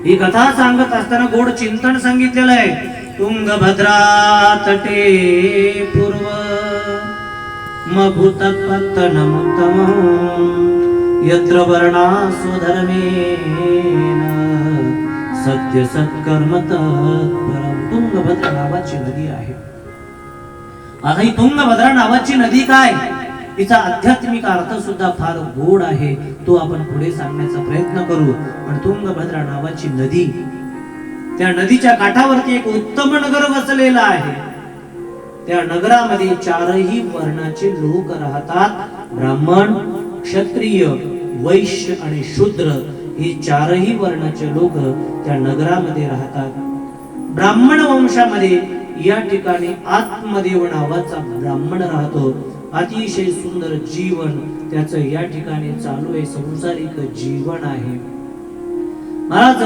ही कथा सांगत असताना गोड चिंतन सांगितलेलं आहे. तुंगभद्रा तटे पूर्व मभूतत्पत्तनमुत्तम यत्र वर्णा स्वधर्मेन सत्य सत्कर्म तत्परम. तुंगभद्रा नावाची नदी आहे. आता ही तुंगभद्रा नावाची नदी काय, तिचा आध्यात्मिक अर्थ सुद्धा फार गोड आहे. तो आपण पुढे सांगण्याचा प्रयत्न करू. पण तुंगभद्रा नावाची नदी, त्या नदीच्या काठावरती एक उत्तम नगर वसलेलं आहे. त्या नगरामध्ये चारही वर्णाचे लोक राहतात. ब्राह्मण, क्षत्रिय, वैश्य आणि शूद्र हे चारही वर्णाचे लोक त्या नगरामध्ये राहतात. ब्राह्मण वंशामध्ये या ठिकाणी आत्मदेव नावाचा ब्राह्मण राहतो. अतिशय सुंदर जीवन त्याचं या ठिकाणी चालू आहे. संसारिक जीवन आहे. महाराज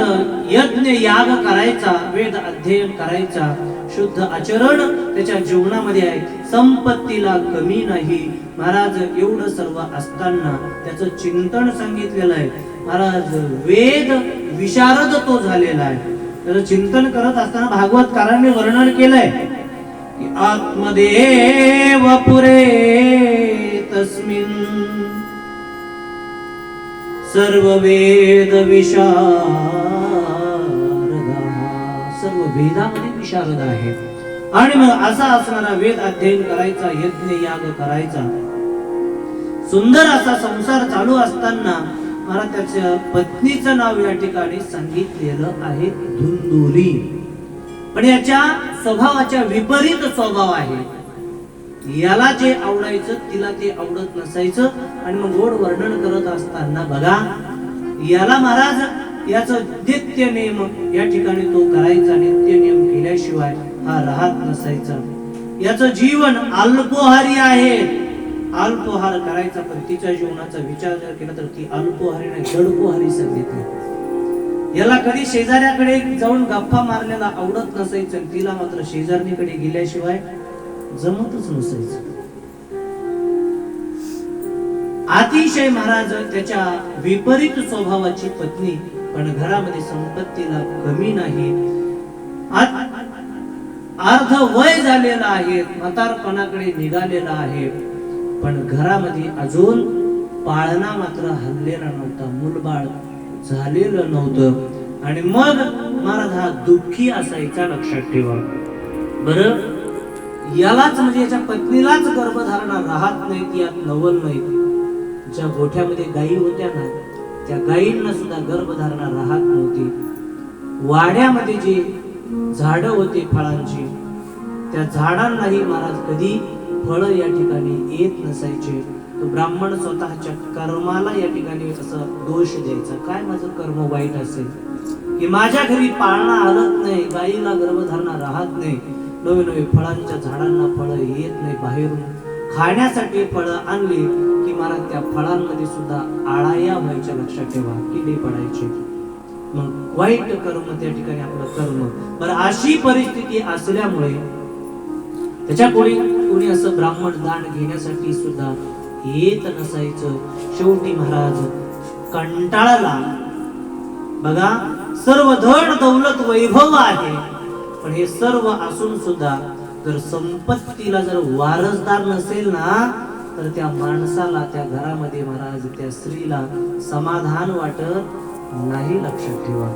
यज्ञ याग करायचा, वेद अध्ययन करायचा, शुद्ध आचरण त्याच्या जीवनामध्ये आहे. संपत्तीला कमी नाही. महाराज एवढं सर्व असताना त्याचं चिंतन सांगितलेलं आहे. महाराज वेद विशारद तो झालेला आहे. त्याचं चिंतन करत असताना भागवतकारांनी वर्णन केलंय की आत्मदेव पुरे तस्मिन् सर्व वेद विशारद. सर्व वेदामध्ये विशारद आहे. आणि मग असा असणारा वेद अध्ययन करायचा, यज्ञ याग करायचा, सुंदर असा संसार चालू असताना मला त्याच्या पत्नीचं नाव या ठिकाणी सांगितलेलं आहे धुंदुली. पण याच्या स्वभावाच्या विपरीत स्वभाव आहे. याला जे आवडायचं तिला ते आवडत नसायचं. आणि मग गोड वर्णन करत असताना बघा, याला महाराज याचं नित्य नियम या ठिकाणी तो करायचा. नित्य नियम केल्याशिवाय हा राहत नसायचा. याचं जीवन अल्पोहारी आहे. अल्पोहार करायचा. पण तिच्या जीवनाचा विचार जर केला तर ती अल्पोहारी नाही, जडपोहारी सांगितली. याला कधी शेजाऱ्याकडे जाऊन गप्पा मारण्याला आवडत नसायचं. तिला मात्र शेजारणीकडे गेल्याशिवाय जमतच नसायचं. अतिशय महाराज त्याच्या विपरीत स्वभावाची पत्नी. पण घरामध्ये संपत्तीला कमी नाही. अर्ध वय झालेला आहे, म्हातारपणाकडे निघालेला आहे. पण घरामध्ये अजून पाळणा मात्र हल्लेला नव्हता, मूलबाळ झालेलं नव्हतं. आणि मग महाराज हा दुःखी असायचा, लक्षात ठेवा बरं. यालाच म्हणजे याच्या पत्नीलाच गर्भधारणा राहत नाही, ती यात नवल नाही. ज्या गोठ्यामध्ये गायी होत्या ना, त्या गायींना सुद्धा गर्भधारणा राहत नव्हती. वाड्यामध्ये जे झाडं होते फळांची, त्या झाडांनाही महाराज कधी फळ या ठिकाणी येत नसायचे. तो ब्राह्मण स्वतःच्या कर्माला या ठिकाणी असं दोष द्यायचा. काय माझं कर्म वाईट असेल की माझ्या घरी पाळणा हलत नाही, गायीला गर्भधारणा राहत नाही, नवे नवे फळांच्या झाडांना फळ येत नाही, बाहेरून खाण्यासाठी फळं आणली की महाराज त्या फळांमध्ये सुद्धा आळाया व्हायच्या. लक्षात ठेवा, किडे पडायचे. मग वाईट कर्म त्या ठिकाणी आपलं कर्म. बरं, अशी परिस्थिती असल्यामुळे त्याच्या कोणी असं ब्राह्मण दान घेण्यासाठी सुद्धा येत नसायचं. शेवटी महाराज कंटाळला. बघा, सर्व धन दौलत वैभव आहे, पण हे सर्व असून सुद्धा जर संपत्तीला जर वारसदार नसेल ना, तर त्या माणसाला, त्या घरामध्ये महाराज त्या स्त्रीला समाधान वाटत नाही. लक्षात ठेवा.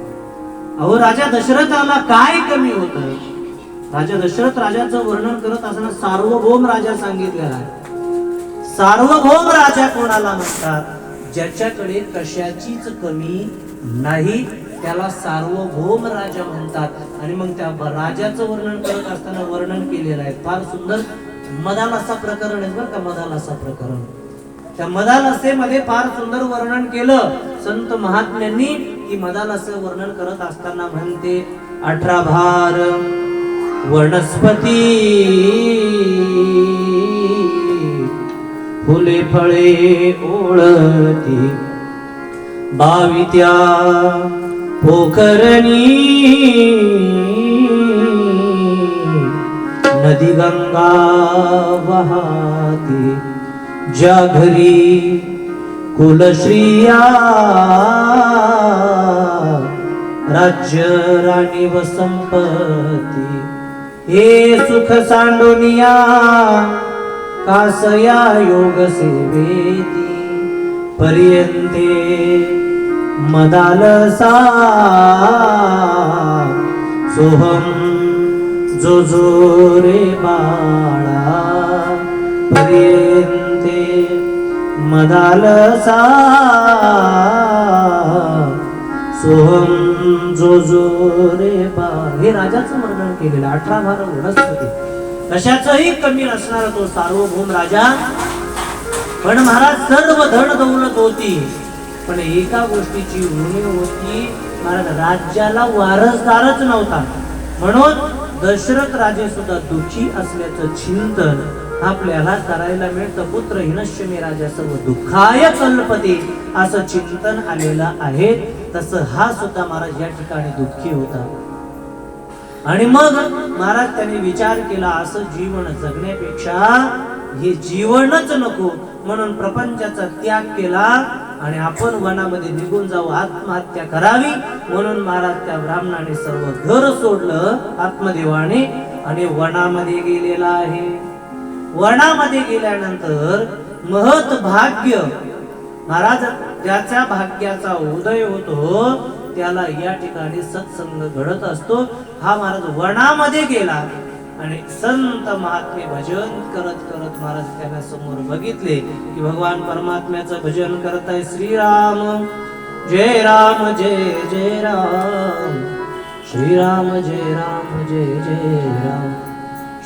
अहो, राजा दशरथाला काय कमी होतं? राजा दशरथ राजाचं वर्णन करत असताना सार्वभौम राजा सांगितलेला आहे. सार्वभौम राजा कोणाला म्हणतात? ज्याच्याकडे कशाचीच कमी नाही, त्याला सार्वभौम राजा म्हणतात. आणि मग त्या राजाचं वर्णन करत असताना वर्णन केलेलं आहे फार सुंदर. मदालसा प्रकरण आहे बरं का, मदालसा प्रकरण. त्या मदालसेमध्ये फार सुंदर वर्णन केलं संत महात्म्यांनी. की मदालसा वर्णन करत असताना म्हणते, 18 भार वनस्पती फुले फळे ओळती, 22 पोखरणी नदी गंगा वाहती, ज्या घरी कुलश्रिया राज्य राणी व संपत्ती हे सुख सांडोनिया कासया योग सेवेती पर्यंते मदालसा सोहम जो जो रे बाळा पर्यंते मदालसा सोहम जो जो रे बाळा. हे राजाचं वर्णन केलेलं 18 भार वनस्पती कशाचंही कमी नसणारा तो सार्वभौम राजा. पण महाराज सर्व धन दौलत होती पण एका गोष्टीची उणीव होती, महाराज राज्याला वारसदारच नव्हता. म्हणून दशरथ राजे सुद्धा दुःखी असल्याचं चिंतन आपल्याला करायला मिळतं. पुत्र हिनश्य मे राजा सर्व दुःखाय कल्पते असं चिंतन आलेलं आहे. तसं हा सुद्धा महाराज या ठिकाणी दुःखी होता. आणि मग महाराज त्यांनी विचार केला असं जीवन जगण्यापेक्षा हे जीवनच नको, म्हणून प्रपंचाचा त्याग केला आणि आपण वनामध्ये निघून जाऊ, आत्महत्या करावी. म्हणून महाराज त्या ब्राह्मणाने सर्व घर सोडलं आत्मदेवाने आणि वनामध्ये गेलेला आहे. वनामध्ये गेल्यानंतर महत भाग्य महाराज ज्याच्या भाग्याचा उदय होतो त्याला या ठिकाणी सत्संग घडत असतो. हा महाराज वनामध्ये गेला आणि संत महात्मे भजन करत करत महाराज त्याला समोर बघितले की भगवान परमात्म्याचं भजन करत आहे. श्रीराम जय राम जय जय राम, श्रीराम जय राम जय जय राम,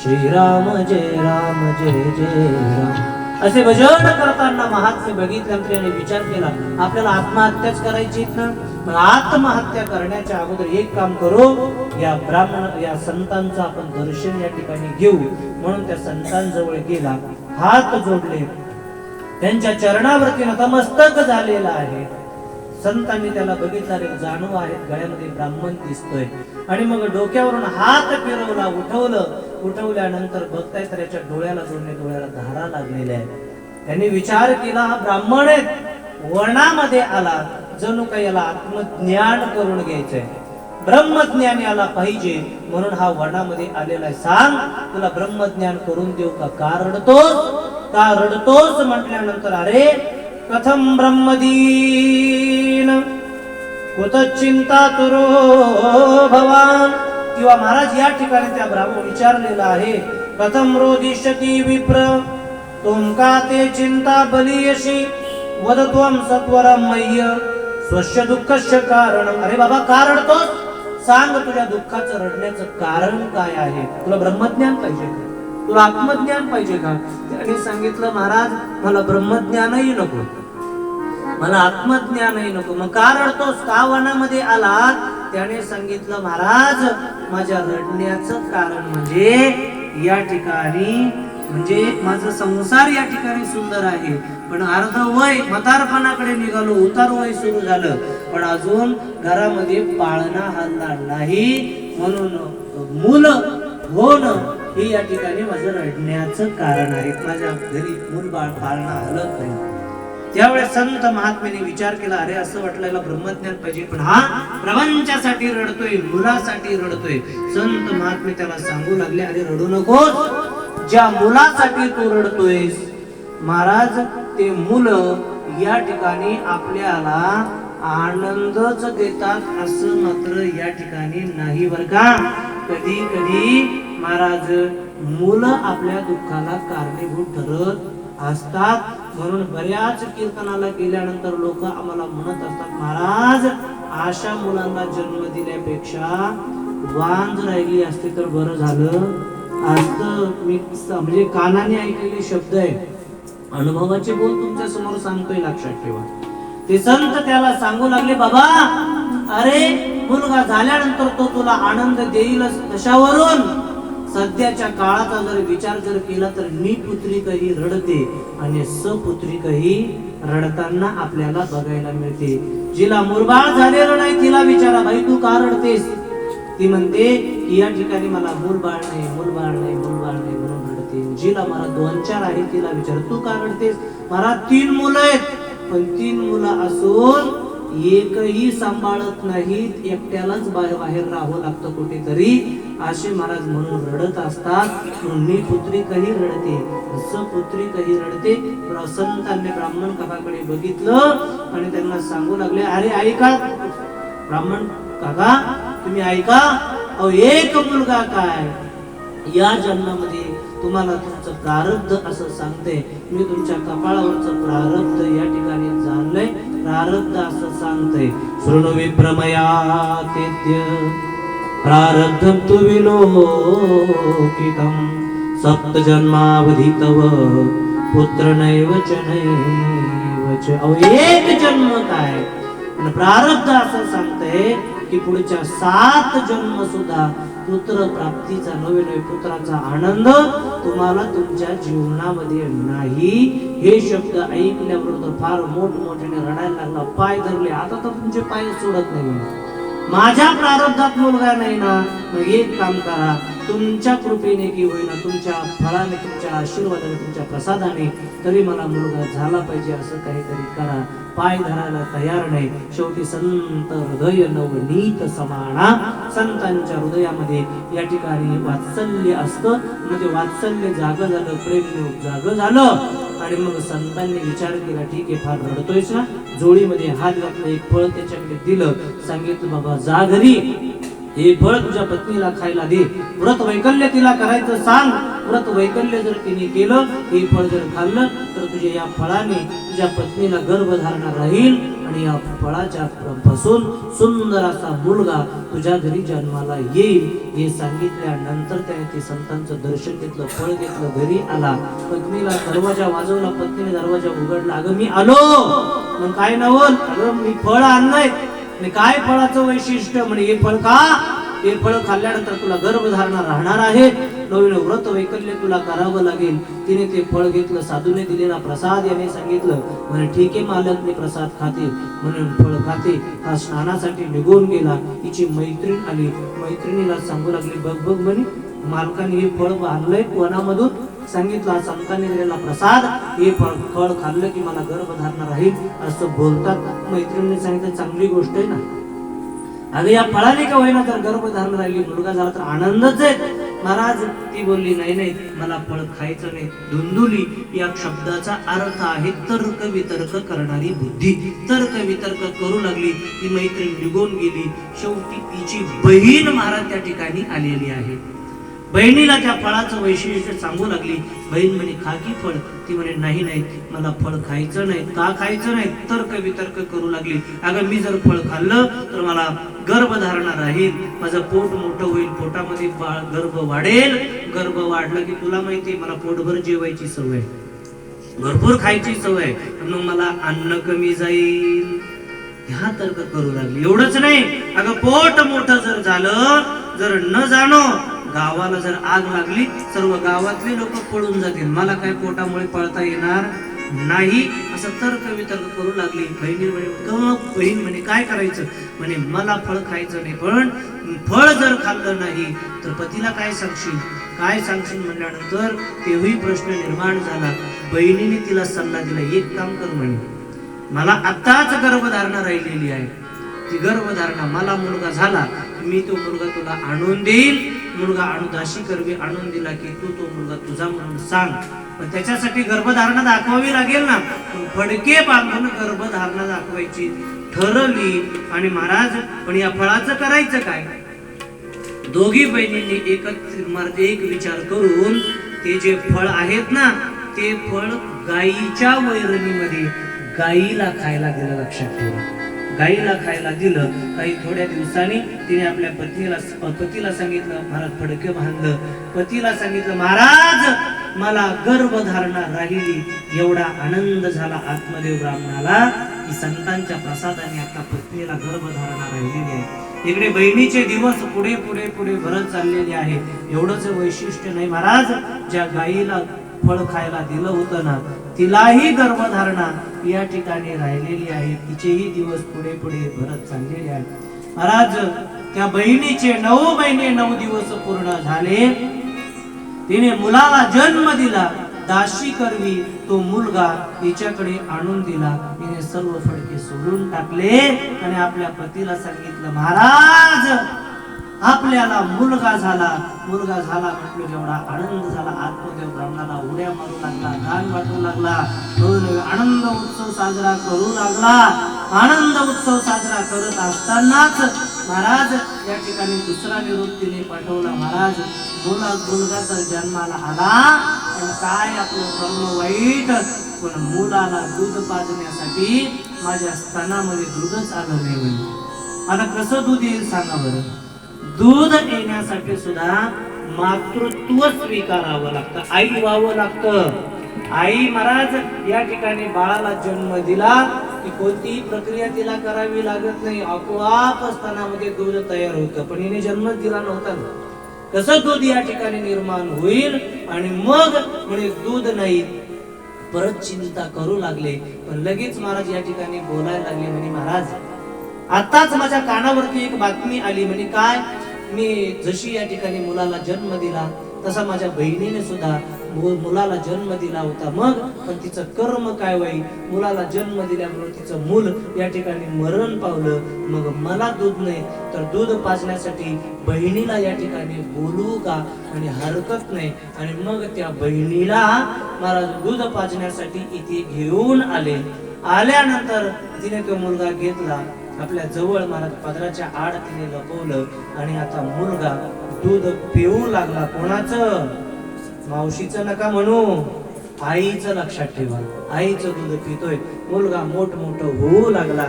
श्रीराम जय राम जय जय राम असे भजन करताना महात्मे बघितल्यानंतर त्याने विचार केला आपल्याला आत्महत्याच करायची ना. आत्महत्या करण्याच्या अगोदर एक काम करू, या ब्राह्मण या संतांचं आपण दर्शन या ठिकाणी घेऊ. म्हणून त्या संतांजवळ गेला, हात जोडले, त्यांच्या चरणावरती नतमस्तक झालेला आहे. संतांनी त्याला बघितला, रे जाणू आहेत, गळ्यामध्ये ब्राह्मण दिसतोय. आणि मग डोक्यावरून हात फिरवला, उठवल्यानंतर बघताय तर याच्या डोळ्याला जोडले, डोळ्याला धारा लागलेल्या आहेत. त्यांनी विचार केला हा ब्राह्मण आहे, वनामध्ये आला, जणू काही याला आत्मज्ञान करून घ्यायचंय, ब्रह्मज्ञान याला पाहिजे, म्हणून हा वनामध्ये आलेला आहे. सांग तुला ब्रह्मज्ञान करून देऊ का? का रडतोस म्हटल्यानंतर अरे कथम ब्रह्मदीन कुत चिंता तुरो भवान. किंवा महाराज या ठिकाणी त्या ब्राह्मण विचारलेला आहे, कथम रोदिष्यति विप्र तुम का ते चिंता बलियशी वदत्वम सत्वरम मह्य स्वस्य दुःखस्य कारणम. अरे बाबा का रडतोस? सांग तुझ्या दुःखाचं रडण्याचं कारण काय आहे? तुला ब्रह्मज्ञान पाहिजे का? तुला आत्मज्ञान पाहिजे का? त्याने सांगितलं महाराज मला ब्रह्मज्ञानही नको, मला आत्मज्ञानही नको. मग का रडतोस? का वनामध्ये आला? त्याने सांगितलं महाराज माझ्या रडण्याचं कारण म्हणजे या ठिकाणी म्हणजे माझा संसार या ठिकाणी सुंदर आहे, पण अर्ध वय म्हातारपणाकडे निघालो, उतार वय सुरू झालं, पण अजून घरामध्ये पाळणा हलला नाही, म्हणून मुलं होणं हे या ठिकाणी माझं रडण्याचं कारण आहे. माझ्या घरी मूलबाळ पाळणा हलत नाही. त्यावेळेस संत महात्म्याने विचार केला, अरे असं वाटलं ब्रह्मज्ञान पाहिजे, पण हा प्रपंचासाठी रडतोय, मुलासाठी रडतोय. संत महात्मे त्याला सांगू लागले, अरे रडू नकोस, ज्या मुलासाठी तू रडतोयस महाराज ते मुलं या ठिकाणी आपल्याला आनंदच देतात असं मात्र या ठिकाणी नाही बर का. कधी कधी महाराज मुलं आपल्या दुःखाला कारणीभूत ठरत असतात. म्हणून बऱ्याच कीर्तनाला गेल्यानंतर लोक आम्हाला म्हणत असतात, महाराज अशा मुलांना जन्म दिल्यापेक्षा वांज राहिली असते तर बरं झालं असतं. मी म्हणजे कानाने ऐकलेले शब्द आहे, अनुभवाचे बोल तुमच्या समोर सांगतोय, लक्षात ठेवा. ते संत त्याला सांगू लागले, बाबा अरे मुलगा झाल्यानंतर तो तुला आनंद देईलच, कशावरून? सध्याच्या काळाचा जर विचार जर केला तर निपुत्रिकही रडते आणि सपुत्रिकही रडताना आपल्याला बघायला मिळते. जिला मुरबाळ झालेलं नाही तिला विचारा, बाई तू का रडतेस? ती म्हणते की या ठिकाणी मला मूलबाळ नाही म्हणून रडते. जिला मला 2-4 आहे तिला विचार, तू का रडतेस? मला 3 मुलं आहेत, पण 3 मुलं असून एकही सांभाळत नाहीत, एकट्यालाच बाहेर राहावं लागतं कुठेतरी, असे महाराज म्हणून रडत असतात. म्हणून पुत्री कही रडते, पुत्री कही रडते. संतांनी ब्राह्मण काकाकडे बघितलं आणि त्यांना सांगू लागले, अरे ऐका ब्राह्मण काका, तुम्ही ऐका, अहो एक मुलगा काय, या जन्मामध्ये तुम्हाला तुमचं प्रारब्ध असं सांगते. मी तुमच्या कपाळावरचं प्रारब्ध या ठिकाणी जाणलंय, प्रारब्ध असं सांगतंय. शृणु विप्रमया तेद्य प्रारब्धं तु विलोकितं सप्त जन्मावधी तव पुत्र नैव च नैव च. अहो एक जन्म काय, प्रारब्ध असं सांगतंय की पुढच्या 7 जन्म सुद्धा पुत्र प्राप्तीचा, नवे नवे पुत्राचा आनंद तुम्हाला तुमच्या जीवनामध्ये नाही. हे शब्द ऐकल्याबरोबर फार मोठमोठ्याने रडायला लागला, पाय धरले. आता तर तुमचे पाय सोडत नाही, माझ्या प्रारब्धात मुलगा नाही ना, मग एक काम करा, तुमच्या कृपेने की होईना, तुमच्या फळाने, तुमच्या आशीर्वादाने, तुमच्या प्रसादाने तरी मला मुलगा झाला पाहिजे, असं काहीतरी करा. पाय धरायला तयार नाही. शेवटी संत हृदय नवनीत समाना, संतांच्या हृदयामध्ये या ठिकाणी वात्सल्य असतं. म्हणजे वात्सल्य जागं झालं, प्रेम जागं झालं. आणि मग संतांनी विचार केला, ठीक आहे, फार रडतोयस ना, जोडीमध्ये हात घातला, एक फळ त्याच्याकडे दिलं, सांगितलं बाबा जा घरी, हे फळ तुझ्या पत्नीला खायला दे, व्रत वैकल्य तिला करायचं सांग. व्रत वैकल्य जर तिने केलं, हे फळ जर खाल्लं तर तुझ्या या फळाने तुझ्या पत्नीला गर्भधारणा राहील आणि या फळाच्या पासून सुंदर असा मुलगा तुझ्या घरी जन्माला येईल. हे सांगितल्यानंतर त्याने ते संतांचं दर्शन घेतलं, फळ घेतलं, घरी आला, पत्नीला दरवाजा वाजवला, पत्नीने दरवाजा उघडला. अगं मी आलो. मग काय नवल, अगं मी फळ आणलंय. काय फळाचं वैशिष्ट्य, म्हणे हे फळ का, हे फळ खाल्ल्यानंतर तुला गर्भधारणा राहणार आहे, नवीन व्रत वैकल्य तुला करावं लागेल. तिने ते फळ घेतलं, साधूने दिलेला प्रसाद याने सांगितलं, म्हणे ठीक आहे मालक, मी प्रसाद खाते. म्हणून फळ खाते. हा स्नानासाठी निघून गेला. हिची मैत्रीण आली, मैत्रिणीला सांगू लागली, बघ बघ म्हणे मालकाने हे फळ आणलंय वनामधून, सांगितलं संतांनी दिलेला प्रसाद, हे फळ खाल्लं की मला गर्भधारणा राहील असं बोलतात. मैत्रिणीने सांगितलं चांगली गोष्ट आहे ना, अगं या फळाने का होईना तर गर्भधारणा राहिली, मुलगा झाला तर आनंदच आहे. महाराज ती बोलली, नाही नाही मला फळ खायचं नाही. धुंदुली या शब्दाचा अर्थ आहे तर्क वितर्क करणारी बुद्धी. तर्क वितर्क करू लागली, ती मैत्रीण निघून गेली. शेवटी तिची बहीण महाराज त्या ठिकाणी आलेली आहे. बहिणीला त्या फळाचं वैशिष्ट्य सांगू लागली. बहीण म्हणे खा की फळ. ती म्हणे नाही नाही मला फळ खायचं नाही. का खायचं नाही, तर्क वितर्क करू लागली. अगं मी जर फळ खाल्लं तर मला गर्भधारणा राहील, माझं पोट मोठं होईल, पोटामध्ये गर्भ वाढेल, गर्भ वाढलं की तुला माहिती मला पोटभर जेवायची सवय, भरपूर खायची सवय, मग मला अन्न कमी जाईल. ह्या तर्क करू लागली. एवढंच नाही, अगं पोट मोठं जर झालं, जर न जाणो गावाला जर आग लागली, सर्व गावातले लोक पळून जातील, मला काय पोटामुळे पळता येणार नाही, असं तर्क वितर्क करू लागली. बहिणी म्हणे बहीण म्हणे काय करायचं, म्हणे मला फळ खायचं नाही, पण फळ जर खाल्लं नाही तर पतीला काय सांगशील, काय सांगशील म्हणल्यानंतर तेही प्रश्न निर्माण झाला. बहिणीने तिला सल्ला दिला, एक काम कर म्हणे, मला आताच गर्भधारणा राहिलेली आहे, ती गर्भधारणा मला मुलगा झाला मी तो मुलगा तुला आणून देईल, मुलगा दाशी करवी आणून दिला की तू तो मुलगा तुझा म्हणून सांग. पण त्याच्यासाठी गर्भधारणा दाखवावी लागेल ना, फडके बांधून गर्भधारणा दाखवायची ठरवली. आणि महाराज पण या फळाचं करायचं काय, दोघी बहिणींनी एक विचार करून ते जे फळ आहेत ना, ते फळ गायीच्या वैरणीमध्ये गायीला खायला दिलं. लक्षात ठेवा, गायीला खायला दिलं. काही थोड्या दिवसांनी तिने आपल्या पतीला सांगितलं, महाराज फडके बांधलं. पतीला सांगितलं, महाराज मला गर्भधारणा राहिली. एवढा आनंद झाला आत्मदेव ब्राह्मणाला की संतांच्या प्रसादाने आता पत्नीला गर्भधारणा राहिलेली आहे. इकडे बहिणीचे दिवस पुढे पुढे पुढे भरत चाललेले आहे. एवढंच वैशिष्ट्य नाही, महाराज ज्या गायीला फळ खायला दिलं होतं ना, तिलाही गर्भधारणा या ठिकाणी राहिलेली आहे. तिचेही दिवस पुढे पुढे भरत चाललेले आहेत. महाराज त्या बहिणीचे 9 महिने 9 दिवस पूर्ण झाले. तिने मुलाला जन्म दिला दाशी करवी तो मुलगा हिच्याकडे आणून दिला. हिने सर्व फडके सोडून टाकले आणि आपल्या पतीला सांगितलं, महाराज आपल्याला मुलगा झाला. मुलगा झाला म्हटलं जेवढा आनंद झाला, आत्मदेव ब्राह्मणाला उड्या मारू लागला, गाण वाटू लागला, आनंद उत्सव साजरा करू लागला. आनंद उत्सव साजरा करत असतानाच महाराज या ठिकाणी दुसरा निरोप तिने पाठवला. महाराज मुलगा तर जन्माला आला, पण काय आपलं कर्म वाईट, पण मुलाला दूध पाजण्यासाठी माझ्या स्तनामध्ये दूधच आलं नाही म्हणे. आता कसं दूध येईल सांगा बरं. दूध येण्यासाठी सुद्धा मातृत्व स्वीकारावं लागतं, आई व्हावं लागतं. आई महाराज या ठिकाणी बाळाला जन्म दिला की कोणतीही प्रक्रिया तिला करावी लागत नाही, आपोआप स्तनामध्ये दूध तयार होतं. पण हिने जन्म दिला नव्हता. कसं दूध या ठिकाणी निर्माण होईल? आणि मग म्हणे दूध नाही. परत चिंता करू लागले, पण लगेच महाराज या ठिकाणी बोलायला लागले. म्हणे महाराज आताच माझ्या कानावरती एक बातमी आली. म्हणे काय? मी जशी या ठिकाणी मुलाला जन्म दिला तसा माझ्या बहिणीने सुद्धा मुलाला जन्म दिला होता. मग पण तिचं कर्म काय होईल? मुलाला जन्म दिल्यामुळे तिचं मूल या ठिकाणी मरण पावलं. मग मला दूध नाही तर दूध पाजण्यासाठी बहिणीला या ठिकाणी बोलू का? आणि हरकत नाही. आणि मग त्या बहिणीला मला दूध पाजण्यासाठी इथे घेऊन आले. आल्यानंतर तिने तो मुलगा घेतला आपल्या जवळ, महाराज पदराच्या आड तिने लपवलं. आणि आता मुलगा दूध पिऊ लागला. कोणाचं? मावशीचं नका म्हणू, आईचं लक्षात ठेवा. आईचं दूध पितोय. मुलगा मोठमोठं होऊ लागला.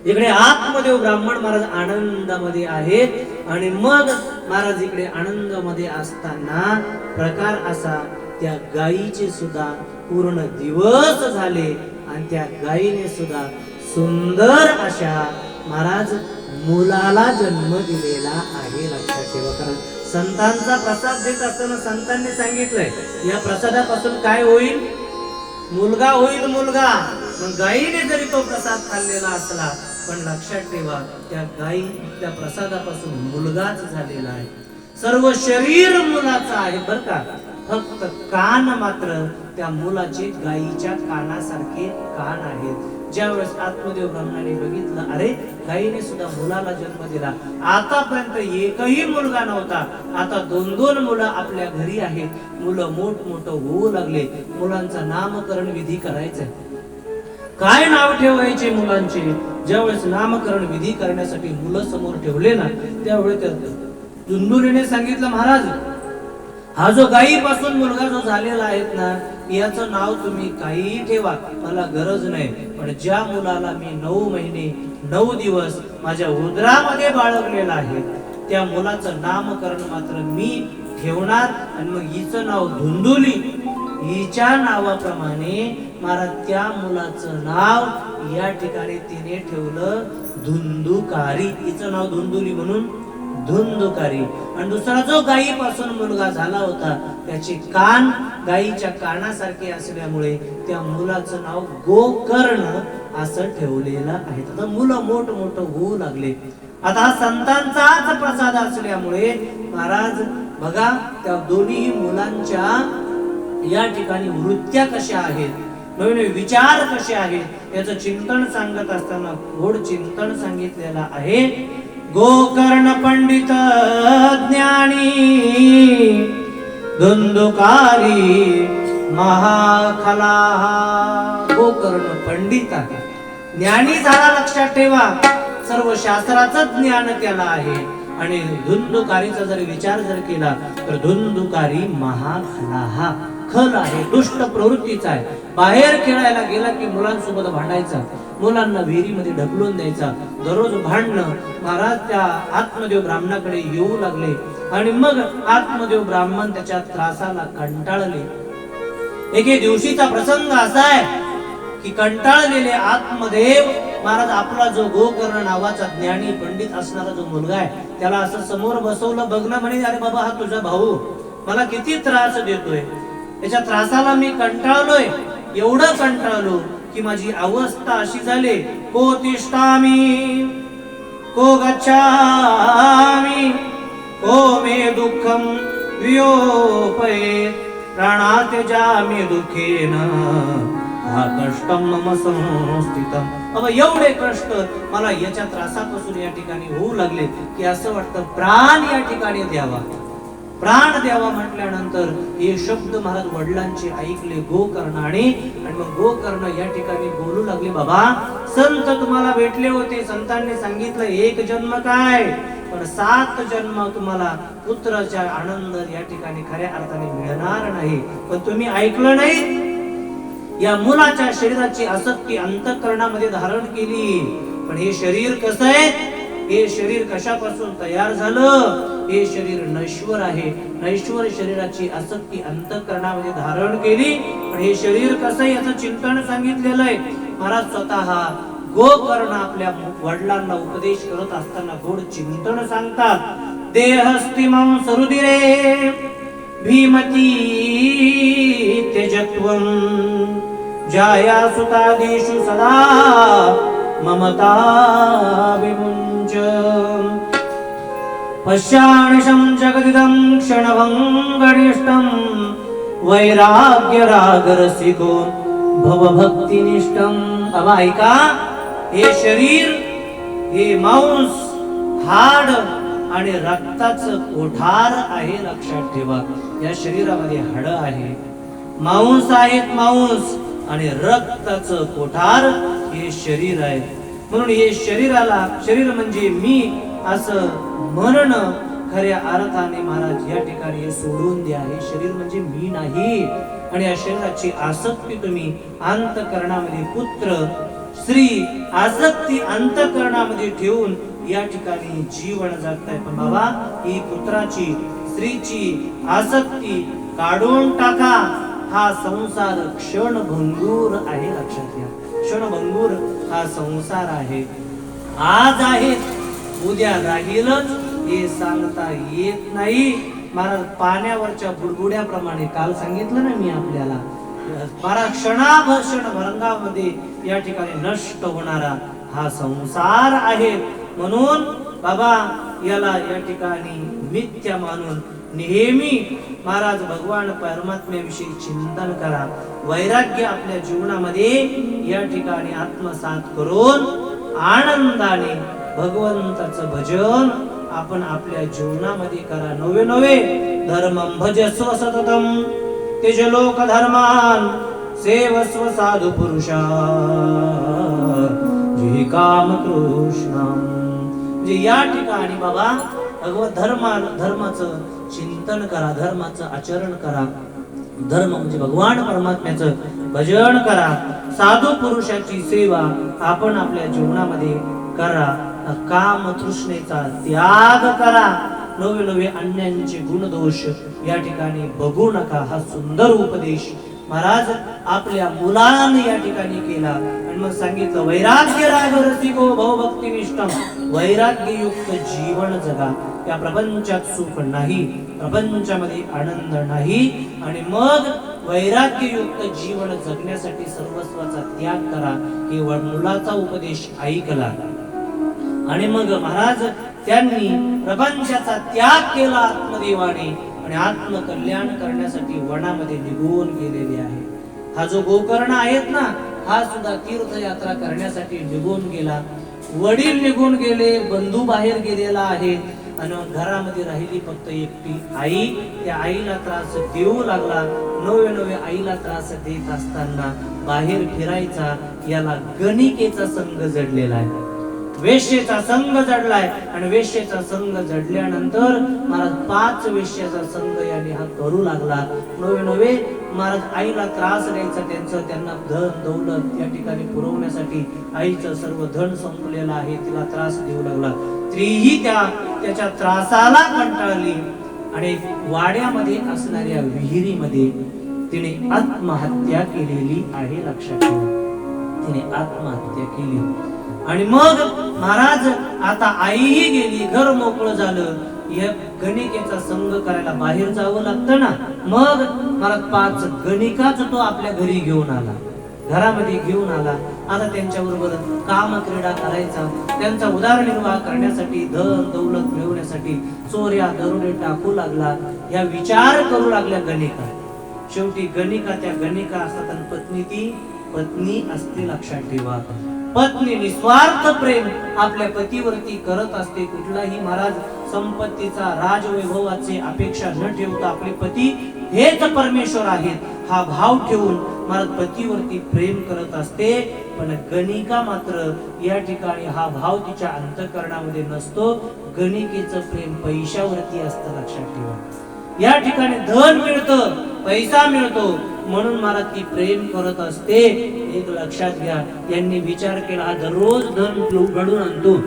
इकडे आत्मदेव ब्राह्मण महाराज आनंदामध्ये आहेत. आणि मग महाराज इकडे आनंदामध्ये असताना प्रकार असा, त्या गायीचे सुद्धा पूर्ण दिवस झाले आणि त्या गायीने सुद्धा सुंदर अशा महाराज मुलाला जन्म दिलेला आहे. लक्षात ठेवा. कारण संतांचा प्रसाद देत असताना संतांनी सांगितलंय या प्रसादापासून काय होईल? मुलगा होईल. मुलगा. मग गायीने जरी तो प्रसाद खाल्लेला असला, पण लक्षात ठेवा त्या गायी त्या प्रसादापासून मुलगाच झालेला आहे. सर्व शरीर मुलाचं आहे बरं का. फक्त कान मात्र त्या मुलाचे गायीच्या कानासारखे कान आहेत. ज्यावेळेस आत्मदेव ब्राह्मणाने बघितलं, अरे गायीने सुद्धा मुलाला जन्म दिला. आतापर्यंत एकही मुलगा नव्हता, आता 2-2 मुलं आपल्या घरी आहेत. मुलं मोठमोठं होऊ लागले. मुलांचं नामकरण विधी करायचंय. काय नाव ठेवायचे मुलांचे? ज्यावेळेस नामकरण विधी करण्यासाठी मुलं समोर ठेवले ना, त्यावेळेस दुंदुलीने सांगितलं, महाराज हा जो गायीपासून मुलगा जो झालेला आहे ना, याचं नाव तुम्ही काही ठेवा, मला गरज नाही. पण ज्या मुलाला मी 9 महिने 9 दिवस माझ्या उदरामध्ये बाळगलेला आहे, त्या मुलाचं नामकरण मात्र मी ठेवणार. आणि मग हिचं नाव धुंदुली. हिच्या नावाप्रमाणे महाराज त्या मुलाचं नाव या ठिकाणी तिने ठेवलं धुंदुकारी. हिचं नाव धुंदुली म्हणून धुंदुकारी. आणि दुसरा जो गायीपासून मुलगा झाला होता, त्याचे कान गायीच्या कानासारखे असल्यामुळे त्या मुलाचं नाव गोकर्ण असं ठेवलेलं आहे. आता मुलं मोठमोठं होऊ लागले. आता हा संतांचाच प्रसाद असल्यामुळे महाराज बघा त्या दोन्ही मुलांच्या या ठिकाणी वृत्त्या कशा आहेत, नवीन विचार कसे आहेत, याचं चिंतन सांगत असताना गोड चिंतन सांगितलेलं आहे. गोकर्ण पंडित ज्ञानी धुंदुकारी महाखला. गोकर्ण पंडित आहे, ज्ञानी झाला. लक्षात ठेवा, सर्व शास्त्राचं ज्ञान त्याला आहे. आणि धुंदुकारीचा जर विचार जर केला तर धुंदुकारी महाखला. हा खल आहे, दुष्ट प्रवृत्तीचा आहे. बाहेर खेळायला गेला की मुलांसोबत भांडायचा, मुलांना विहिरीमध्ये ढकलून द्यायचा, दररोज भांडणं. महाराज त्या आत्मदेव ब्राह्मणाकडे येऊ लागले. आणि मग आत्मदेव ब्राह्मण त्याच्या त्रासाला कंटाळले. एके दिवशीचा प्रसंग असा आहे की कंटाळलेले आत्मदेव महाराज आपला जो गोकर्ण नावाचा ज्ञानी पंडित असणारा जो मुलगा आहे, त्याला असं समोर बसवलं. बघणं म्हणे, अरे बाबा हा तुझा भाऊ मला किती त्रास देतोय, त्याच्या त्रासाला मी कंटाळलोय. एवढं कंटाळलो की माझी अवस्था अशी झाली, को तिष्ठामि को गच्छामि को मे दुःखम वियोपये प्राणात्यजामि दुःखेन हा कष्टम मम संस्थितम. बाबा एवढे कष्ट मला याच्या त्रासापासून या ठिकाणी होऊ लागले की असं वाटतं प्राण या ठिकाणी द्यावा. प्राण द्यावा म्हटल्यानंतर हे शब्द महाराज वडिलांचे ऐकले गोकर्णाने आणि मग गोकर्ण या ठिकाणी बोलू लागले, बाबा संत तुम्हाला भेटले होते, संतांनी सांगितलं एक जन्म काय पण 7 जन्म तुम्हाला पुत्राचा आनंद या ठिकाणी खऱ्या अर्थाने मिळणार नाही. पण तुम्ही ऐकलं नाही. या मुलाच्या शरीराची आसक्ती अंतःकरणामध्ये धारण केली. पण हे शरीर कसं आहे, हे शरीर कशापासून तयार झालं, हे शरीर नश्वर आहे. नश्वर शरीराची आसक्ती अंतःकरणामध्ये धारण केली. पण हे शरीर कसं आहे याचं चिंतन सांगितलेलं आहे. महाराज स्वतः गोकर्ण आपल्या वडिलांना उपदेश करत असताना गोड चिंतन सांगतात. देहस्तिमं सरुदिरे भीमती त्यजत्वं जाया सुतादिषु सदा ममता विमुञ्च पश्यानिशं जगदिदं क्षणभङ्गनिष्ठं वैराग्य रागरसिको भवभक्तिनिष्ठं. अब ऐका, हे शरीर हे मांस हाड आणि रक्ताचं कोठार आहे. लक्षात ठेवा, या शरीरामध्ये हाड आहे, मांस आहेत, मांस आणि रक्ताचं कोठार हे शरीर आहे. म्हणून हे शरीराला शरीर म्हणजे मी असं म्हणणं खऱ्या अर्थाने महाराज या ठिकाणी हे सोडून द्या. हे शरीर म्हणजे मी नाही. आणि या शरीराची आसक्ती तुम्ही अंतःकरणामध्ये पुत्र स्त्री आसक्ती अंतःकरणामध्ये ठेवून या ठिकाणी जीवन जगताय. पण बाबा ही पुत्राची स्त्रीची आसक्ती काढून टाका. हा संसार क्षणभंगूर आहे. लक्षात घ्या, क्षणभंगूर हा संसार आहे. आज आहे उद्या राहीलच हे सांगता येत नाही. महाराज पाण्यावरच्या बुडबुड्याप्रमाणे काल सांगितलं ना मी आपल्याला, महाराज क्षणाभर भरंगामध्ये या ठिकाणी नष्ट होणारा हा संसार आहे. म्हणून बाबा याला या ठिकाणी मिथ्या मानून नेहमी महाराज भगवान परमात्म्याविषयी चिंतन करा. वैराग्य आपल्या जीवनामध्ये या ठिकाणी आत्मसात करून आनंदाने भगवंताचं भजन आपण आपल्या जीवनामध्ये करा. नवे नवे धर्मं भजस्व सततम तेज लोक धर्मान सेवस्व साधु पुरुषा जे काम कृष्णम. म्हणजे या ठिकाणी बाबा भगवत धर्माचं चिंतन करा, धर्माचं आचरण करा. धर्म म्हणजे भगवान परमात्म्याचं भजन करा. साधू पुरुषाची सेवा आपण आपल्या जीवनामध्ये करा. काम तृष्णेचा त्याग करा. नवे नवे अन्यांचे गुणदोष या ठिकाणी बघू नका. हा सुंदर उपदेश महाराज आपल्या मुलाने या ठिकाणी केला. आणि मग सांगितलं वैराग्य रागरसिको भवभक्तिनिष्ठम. वैराग्ययुक्त जीवन जगा. या प्रपंचात सुख नाही, प्रपंचामध्ये आनंद नाही. आणि मग वैराग्ययुक्त जीवन जगण्यासाठी सर्वस्वाचा त्याग करा. केवळ मुलाचा उपदेश ऐकला आणि मग महाराज त्यांनी प्रपंचाचा त्याग केला आत्मदेवाने आणि आत्मकल्याण करण्यासाठी वनामध्ये निघून गेलेले आहे. हा जो गोकर्ण आहेत ना, हा सुद्धा तीर्थयात्रा करण्यासाठी निघून गेला. वडील निघून गेले, बंधू बाहेर गेलेला आहे आणि घरामध्ये राहिली फक्त एकटी आई. त्या आईला त्रास देऊ लागला. नवे नवे आईला त्रास देत असताना बाहेर फिरायचा याला गणिकेचा संग जडलेला आहे, वेश्येचा संघ जडलाय. आणि वेश्येचा संघ जडल्यानंतर महाराज 5 वेश्याचा संघ याने हा करू लागला. नवे नवे महाराज आईला त्रास द्यायचा, त्यांना धन दौलत या ठिकाणी पुरवण्यासाठी आईचं सर्व धन संपलेलं आहे, तिला त्रास देऊ लागला. स्त्रीही त्याच्या त्रासाला कंटाळली आणि वाड्यामध्ये असणाऱ्या विहिरीमध्ये तिने आत्महत्या केलेली आहे. लक्षात ठेवा, तिने आत्महत्या केली. आणि मग महाराज आता आईही गेली, घर मोकळं झालं. या गणिकेचा संग करायला बाहेर जावं लागतं ना. मग महाराज 5 गणिकाच तो आपल्या घरी घेऊन आला, घरामध्ये घेऊन आला. आता त्यांच्या बरोबर काम क्रीडा करायचा, त्यांचा उदरनिर्वाह करण्यासाठी, धन दौलत मिळवण्यासाठी चोऱ्या दरोडे टाकू लागला. या विचार करू लागल्या गणिका. शेवटी गणिका त्या गणिका असतात आणि पत्नी ती पत्नी असते, लक्षात ठेवा. पत्नी निस्वार्थ प्रेम आपल्या पतीवरती करत असते. कुठलाही महाराज संपत्तीचा, राजवैभवाची अपेक्षा न ठेवता आपले पती हेच परमेश्वर आहेत हा भाव ठेवून महाराज पतीवरती प्रेम करत असते. पण गणिका मात्र या ठिकाणी हा भाव तिच्या अंतःकरणामध्ये नसतो. गणिकेचं प्रेम पैशावरती असतं, लक्षात ठेवा. या ठिकाणी धन मिळतं, पैसा मिळतो म्हणून मला ती प्रेम करत असते. एक लक्षात घ्या, यांनी विचार केला हा दररोज धन घडून आणतो,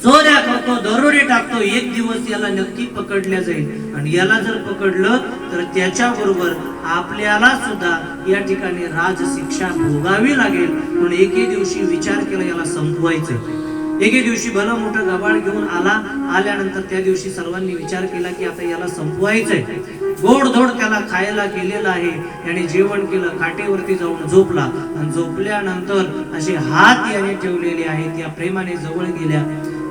चोऱ्या करतो, दरोडे टाकतो, एक दिवस याला नक्की पकडल्या जाईल आणि याला जर पकडलं तर त्याच्याबरोबर आपल्याला सुद्धा या ठिकाणी राजशिक्षा भोगावी लागेल. म्हणून एके दिवशी विचार केला याला संपवायचं. एके दिवशी भलं मोठं गबाळ घेऊन आल्यानंतर त्या दिवशी सर्वांनी विचार केला की आता याला संपवायचंय. गोडधोड त्याला खायला केलेलं आहे. याने जेवण केलं, खाटेवरती जाऊन झोपला आणि झोपल्यानंतर असे हात याने ठेवलेले आहेत, या प्रेमाने जवळ गेल्या.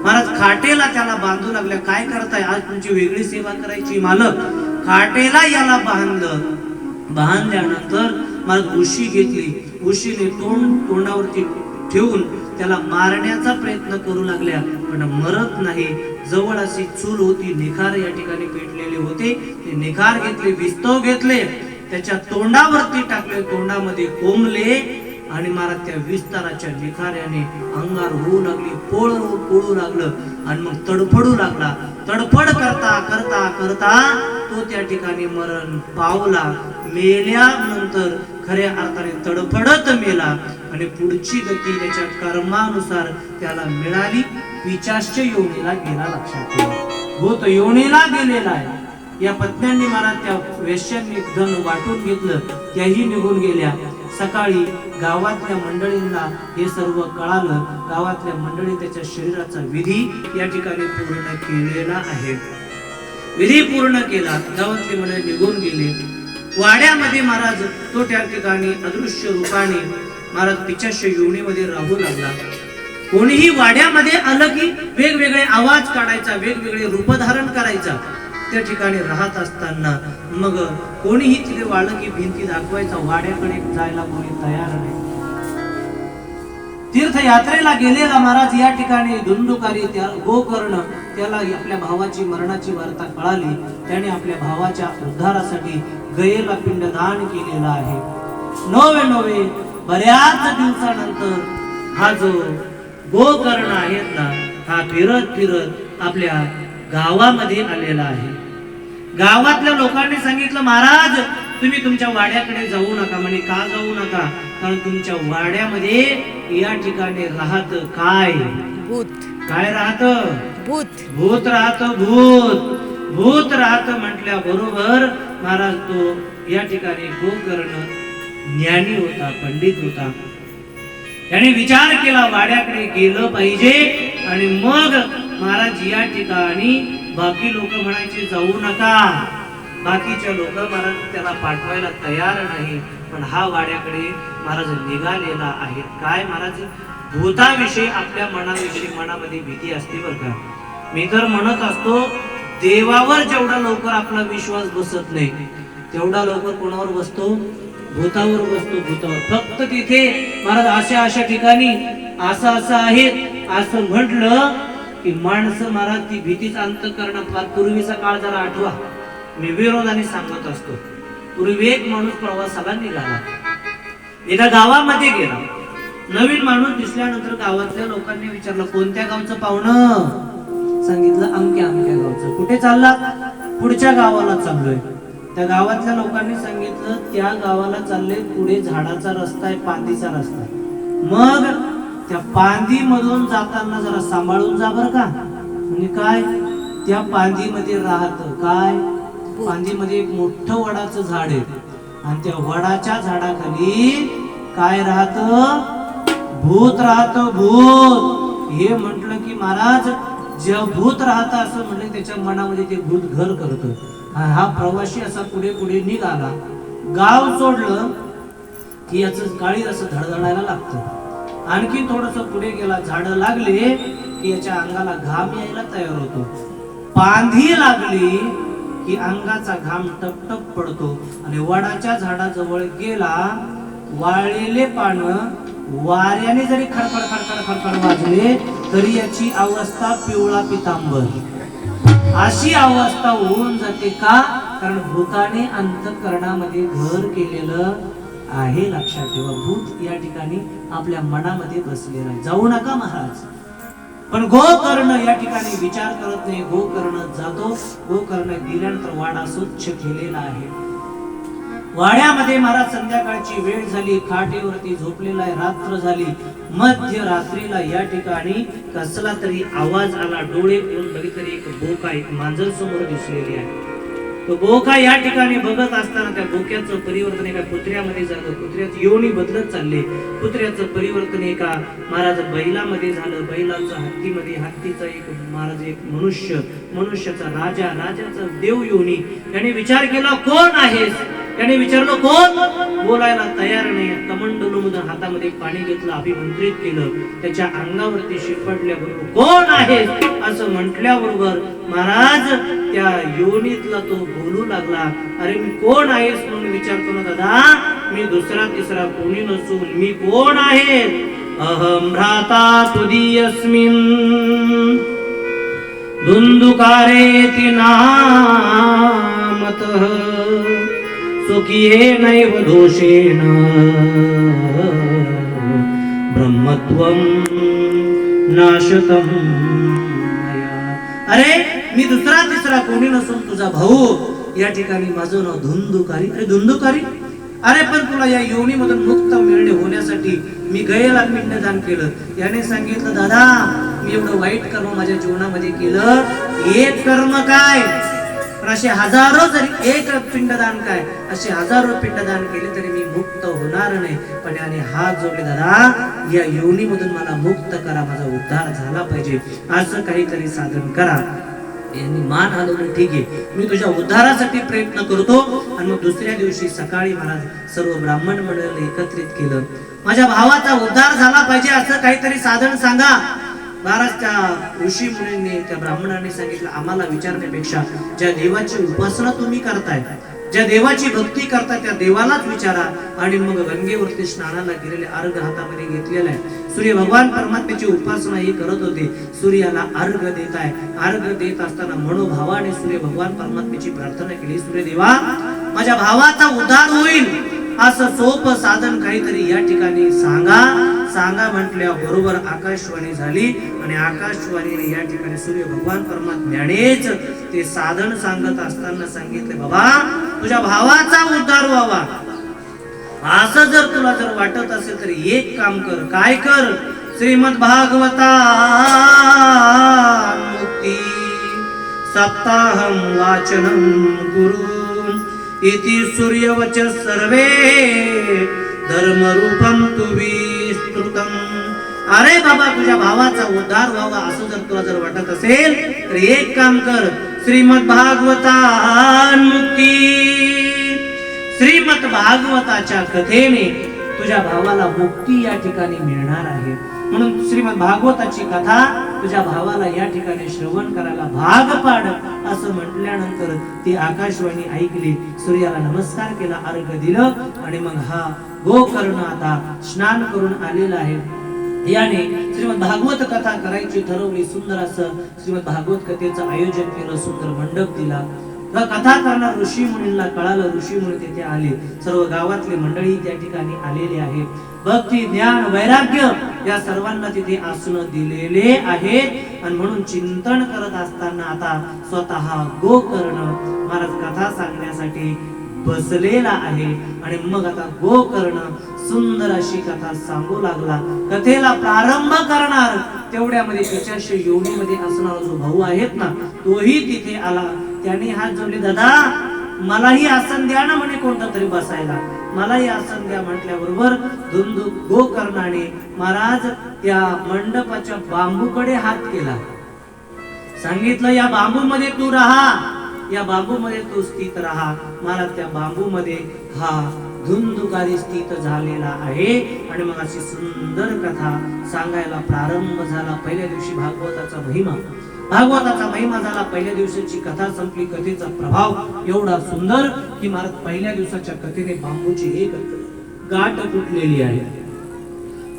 महाराज खाटेला त्याला बांधू लागल्या. काय करताय, आज तुमची वेगळी सेवा करायची मालक. खाटेला याला बांधल्यानंतर महाराज उशी घेतली, उशीने तोंडावरती ठेवून त्याला मारण्याचा प्रयत्न करू लागल्या, पण मरत नाही. जवळ अशी चूल होती, निखार या ठिकाणी पेटलेले होते. ते निखार घेतले, विस्तव घेतले, त्याच्या तोंडावरती टाकले, तोंडामध्ये कोंबले आणि महाराज त्या विस्ताराच्या निखाऱ्याने अंगार होऊ लागली, पोळू लागलं आणि मग तडफडू लागला. तडफड करता करता करता तो त्या ठिकाणी मरण पावला. मेल्यानंतर खऱ्या अर्थाने तडफडत मेला आणि पुढची गती त्याच्या कर्मानुसार त्याला मिळाली. पिशाच्य योनीला गेला, लक्षात ठेवा. भूत योनीला गेलेला आहे. या पत्न्यांनी मला त्या वेश्यांनी धन वाटून घेतलं, त्याही निघून गेल्या. सकाळी गावातल्या मंडळींना हे सर्व कळालं. गावातल्या मंडळी त्याच्या शरीराचा विधी या ठिकाणी पूर्ण केलेला आहे. विधी पूर्ण केला, गावातले मंडळी निघून गेले. वाड्यामध्ये महाराज तो त्या ठिकाणी अदृश्य रूपाने महाराज पिशाच्य योनीमध्ये राहू लागला. कोणीही वाड्यामध्ये आलं की वेगवेगळे आवाज काढायचा, वेगवेगळे रूप धारण करायचा. त्या ठिकाणी राहत असताना मग कोणीही तिथे वाळलं की भिंती दाखवायचा. वाड्याकडे जायला कोणी तयार नाही. तीर्थयात्रेला गेलेला महाराज या ठिकाणी धुंदुकारी गोकर्ण त्याला आपल्या भावाची मरणाची वार्ता कळाली. त्याने आपल्या भावाच्या उद्धारासाठी गयेला पिंडदान केलेलं आहे. नवे बऱ्याच दिवसानंतर हा जो गोकर्ण आहेत ना, हा फिरत फिरत आपल्या गावामध्ये आलेला आहे. गावातल्या लोकांनी सांगितलं, महाराज तुम्ही तुमच्या वाड्याकडे जाऊ नका. म्हणे का जाऊ नका, कारण तुमच्या वाड्यामध्ये या ठिकाणी राहत काय, भूत. काय राहत, भूत. भूत राहत, भूत राहत म्हटल्या बरोबर महाराज तो या ठिकाणी गोकर्ण ज्ञानी होता, पंडित होता. त्याने विचार केला वाड्याकडे गेलं पाहिजे. आणि मग महाराज या ठिकाणी बाकी लोक म्हणायचे जाऊ नका. बाकीच्या लोक महाराज त्याला पाठवायला तयार नाही, पण हा वाड्याकडे महाराज निघालेला आहे. काय महाराज, भूताविषयी आपल्या मनामध्ये भीती असते बरं का. मी तर म्हणत असतो, देवावर जेवढा लवकर आपला विश्वास बसत नाही तेवढा लवकर कोणावर बसतो, भूतावर बसतो. भूतावर फक्त तिथे महाराज अशा ठिकाणी असं आहे असं म्हटलं की माणसं महाराज ती भीतीच अंतःकरणात. फार पूर्वीचा काळ जरा आठवा, मी विरोधाने सांगत असतो. पूर्वी एक माणूस प्रवासाला निघाला, एका गावामध्ये गेला. नवीन माणूस दिसल्यानंतर गावातल्या लोकांनी विचारलं कोणत्या गावचं पाहुणं. सांगितलं अमक्या गावचं. कुठे चालला, पुढच्या गावाला चाललोय. त्या गावातल्या लोकांनी सांगितलं त्या गावाला चालले, पुढे झाडाचा रस्ता आहे, पांदीचा रस्ता. मग त्या पांदी मधून जाताना जरा सांभाळून जा बर का. म्हणजे काय, त्या पांदीमध्ये राहत काय, पांदीमध्ये एक मोठं वडाचं झाड आहे आणि त्या वडाच्या झाडाखाली काय राहत, भूत राहत, भूत. हे म्हटलं की महाराज जेव्हा भूत राहत असं म्हटलं त्याच्या मनामध्ये ते भूत घर करत. हा प्रवासी असा पुढे पुढे निघाला. गाव सोडलं की याचं काळी असं धडधडायला लागतं. आणखी थोडस पुढे गेला, झाडं लागले की याच्या अंगाला घाम यायला तयार होतो. पांधी लागली की अंगाचा घाम टपटप पडतो आणि वडाच्या झाडाजवळ गेला. वाळलेले पानं वाऱ्याने जरी खडखड खडखड खडखड वाजले तरी याची अवस्था पिवळा पितांबर अशी अवस्था होऊन जाते. का? कारण भूताने अंतःकरणामध्ये घर केलेलं आहे. लक्षात ठेवा, भूत या ठिकाणी आपल्या मनामध्ये बसलेलं आहे. जाऊ नका महाराज. पण गोकर्ण या ठिकाणी विचार करत नाही. गोकर्ण जातो. गोकर्ण गेल्यानंतर वाडा स्वच्छ केलेला आहे. वाड्यामध्ये महाराज संध्याकाळची वेळ झाली. खाटेवरती झोपलेला आहे. रात्र झाली. मध्यरात्रीला या ठिकाणी कसला तरी आवाज आला. डोळे उघडून बघितले एक बोका, एक मांजर समोर दिसलेली आहे. तो बोका या ठिकाणी बघत असताना त्या बोक्याचं परिवर्तन एका कुत्र्यामध्ये झालं. कुत्र्याची योनी बदलत चालले. कुत्र्याचं परिवर्तन एका महाराज बैलामध्ये झालं. बैलाचं हत्तीमध्ये, हत्तीचा एक महाराज एक मनुष्य, मनुष्याचा राजा, राजाचा देव योनी. त्याने विचार केला कोण आहेस? त्याने विचारलं कोण? बोलायला तयार नाही. कमंडलूमधून हातामध्ये पाणी घेतलं, अभिमंत्रित केलं. त्याच्या अंगावरती शिरपडल्याबरोबर कोण आहे असं म्हटल्याबरोबर महाराज त्या योनीतला तो बोलू लागला. अरे मी कोण आहेस म्हणून विचारतो ना दादा, मी दुसरा तिसरा कोणी नसून मी कोण आहे? अहम भ्राता तुदीयस्मिन् धुंदुकारेति नामतः सुखियेनैव दोषेण ब्रह्मत्वं नाशतम् मया. अरे मी दुसरा तिसरा कोणी नसून तुझा भाऊ. या ठिकाणी माझं नाव धुंदुकारी. अरे धुंदुकारी, अरे पण तुला या योनीमधून मुक्त मिळणे होण्यासाठी मी गयेला पिंडदान केलं. याने सांगितलं दादा मी एवढं वाईट कर्म माझ्या जीवनामध्ये केलं. एक कर्म काय, पण असे हजारो, जरी एक पिंडदान काय, असे हजारो पिंडदान केले तरी मी मुक्त होणार नाही. पण याने हात जोडले, दादा या योनीमधून मला मुक्त करा, माझा उद्धार झाला पाहिजे, असं काहीतरी साधन करा. यांनी मान हलवली. ठीक आहे, मी तुझ्या उद्धारासाठी प्रयत्न करतो. आणि मग दुसऱ्या दिवशी सकाळी महाराज सर्व ब्राह्मण मंडळाला एकत्रित केलं. माझ्या भावाचा उद्धार झाला पाहिजे असं काहीतरी साधन सांगा. महाराज त्या ऋषी मुनींनी, त्या ब्राह्मणांनी सांगितलं आम्हाला विचारण्यापेक्षा ज्या देवाची उपासना तुम्ही करताय, ज्या देवाची भक्ती करताय त्या देवालाच विचारा. आणि मग गंगेवरती स्नानाला गेलेले अर्घ हातामध्ये घेतलेला आहे. सूर्य भगवान परमात्म्याची उपासना ही करत होते. सूर्याला अर्घ देत आहे. अर्घ देत असताना मनोभावाने सूर्य भगवान परमात्म्याची प्रार्थना केली. सूर्य देवा माझ्या भावाचा उद्धार होईल असं सोपं साधन काहीतरी या ठिकाणी सांगा. सांगा म्हटल्या बरोबर आकाशवाणी झाली. आणि आकाशवाणीने या ठिकाणी सूर्य भगवान परमात्म्यानेच ते साधन सांगत असताना सांगितले बाबा तुझ्या भावाचा उद्धार व्हावा असं जर तुला जर वाटत असेल तर एक काम कर. काय कर? श्रीमद भागवता मुक्ती सप्ताहम वाचनम गुरु इति सूर्यवच सर्वे धर्मरूपम तु विस्तृतम. अरे बाबा तुझ्या भावाचा उद्धार व्हावा असं जर तुला जर वाटत असेल तर एक काम कर. श्रीमद भागवता मुक्ती, श्रीमद भागवताच्या कथेने तुझ्या भावाला मुक्ती या ठिकाणी मिळणार आहे. म्हणून श्रीमद भागवताची कथा तुझ्या भावाला या ठिकाणी श्रवण करायला भाग पाड असं म्हटल्यानंतर ती आकाशवाणी ऐकली. सूर्याला नमस्कार केला, अर्घ दिलं. आणि मग हा गोकर्ण आता स्नान करून आलेला आहे. याने श्रीमद भागवत कथा करायची ठरवली. सुंदर असं श्रीमद भागवत कथेचं आयोजन केलं. सुंदर मंडप दिला. कथा करणार ऋषी मुनींना कळालं. ऋषी मुनी तिथे आले. सर्व गावातले मंडळी त्या ठिकाणी आलेले आहेत. भक्ती, ज्ञान, वैराग्य या सर्वांना तिथे आसन दिलेले आहेत. आणि म्हणून चिंतन करत असताना आता स्वतः गोकर्ण महाराज कथा सांगण्यासाठी बसलेला आहे. आणि मग आता गोकर्ण सुंदर अशी कथा सांगू लागला. कथेला प्रारंभ करणार तेवढ्यामध्ये त्याच्याशी योनीमध्ये असणारा जो भाऊ आहेत ना तोही तिथे आला. त्याने हात जोडले, दादा मलाही आसन द्या ना म्हणे कोणता तरी बसायला. मलाही आसन द्या म्हटल्याबरोबर गोकर्णाने महाराज त्या मंडपाच्या बांबूकडे हात केला. सांगितलं या बांबूमध्ये तू राहा, या बांबूमध्ये तू स्थित राहा. मला त्या बांबूमध्ये हा धुंदुकारी स्थित झालेला आहे. आणि मग अशी सुंदर कथा सांगायला प्रारंभ झाला. पहिल्या दिवशी भागवताचा महिमा, भागवताचा महिमा झाला. पहिल्या दिवसाची कथा संपली. कथेचा प्रभाव एवढा सुंदर की महाराज पहिल्या दिवसाच्या कथेने बांबूची एक गाठ फुटलेली आहे.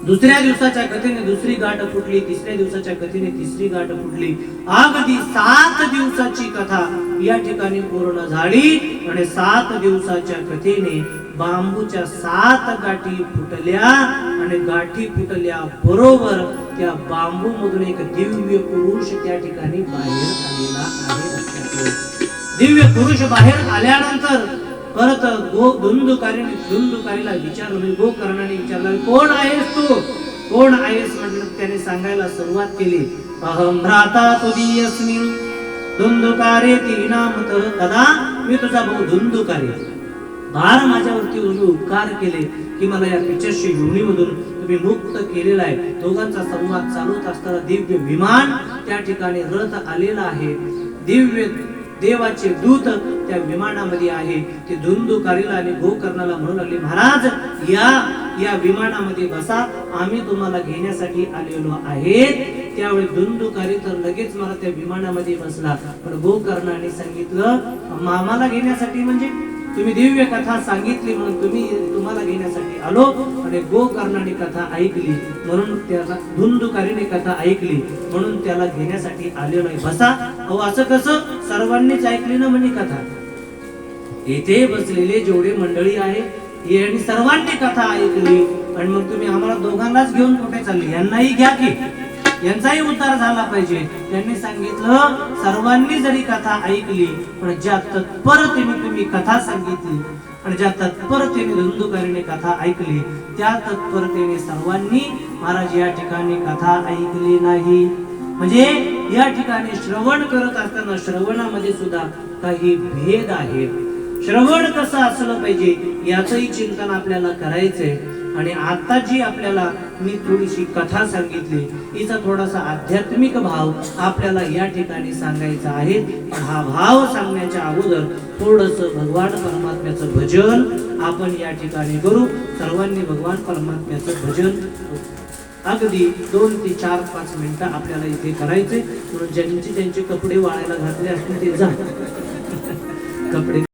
दुसऱ्या दिवसाच्या कथेने दुसरी गाठ फुटली. तिसऱ्या दिवसाच्या कथेने तिसरी गाठ फुटली. अगदी 7 दिवसाची कथा या ठिकाणी पूर्ण झाली आणि 7 दिवसाच्या कथेने बांबूच्या 7 गाठी फुटल्या आणि गाठी फुटल्या बरोबर त्या बांबू मधून एक दिव्य पुरुष त्या ठिकाणी बाहेर आलेला आहे. दिव्य पुरुष बाहेर आल्यानंतर परत धुंदुकारीला विचारलं, म्हणजे गोकर्णाने विचारलं, कोण आहेस तू, कोण आहेस म्हटलं. त्याने सांगायला सुरुवात केली, अहम भ्राता तुदीयस्मि धुंदुकारे तीनामत कदा, मी तुझा भाऊ धुंदुकारी. फार माझ्यावरती उपकार केले की मला या पिचस्य योनीमधून तुम्ही मुक्त केलेला आहे. दोघांचा संवाद चालूच असताना दिव्य विमान त्या ठिकाणी रथ आलेला आहे. दिव्य देवाचे दूत त्या विमानामध्ये आहे. ते धुंदुकारीला आणि गोकर्णाला म्हणू लागले, महाराज या विमानामध्ये बसा, आम्ही तुम्हाला घेण्यासाठी आलेलो आहे. त्यावेळी धुंदुकारी तर लगेच मला त्या विमानामध्ये बसला. पण गोकर्णाने सांगितलं, आम्हाला घेण्यासाठी म्हणजे तुम्ही दिव्य कथा सांगितली म्हणून तुम्हाला घेण्यासाठी आलो. आणि गोकर्णाने कथा ऐकली म्हणून त्याला, धुंदुकारीने कथा ऐकली म्हणून त्याला घेण्यासाठी आलेलो आहे. बसा. अहो असं कसं, सर्वांनीच ऐकली ना म्हणे कथा. येथे बसलेले जेवढे मंडळी आहे यांनी सर्वांनी कथा ऐकली आणि मग तुम्ही आम्हाला दोघांनाच घेऊन कुठे चालले, यांनाही घ्या की, यांचाही उद्धार झाला पाहिजे. त्यांनी सांगितलं, सर्वांनी जरी कथा ऐकली पण ज्या तत्परतेने तुम्ही कथा सांगितली आणि ज्या तत्परतेने धुंदुकारीने कथा ऐकली त्या तत्परतेने सर्वांनी महाराज या ठिकाणी कथा ऐकली नाही. म्हणजे या ठिकाणी श्रवण करत असताना श्रवणामध्ये सुद्धा काही भेद आहेत. श्रवण कसं असलं पाहिजे याचंही चिंतन आपल्याला करायचंय. आणि आता जी आपल्याला मी थोडीशी कथा सांगितली हिचा थोडासा आध्यात्मिक भाव आपल्याला या ठिकाणी सांगायचा आहे. पण हा भाव सांगण्याच्या अगोदर थोडस भगवान परमात्म्याचं भजन आपण या ठिकाणी करू. सर्वांनी भगवान परमात्म्याचं भजन अगदी 2 ते 4-5 मिनिटं आपल्याला इथे करायचे. म्हणून ज्यांचे कपडे वाळायला घातले असतील ते जा, कपडे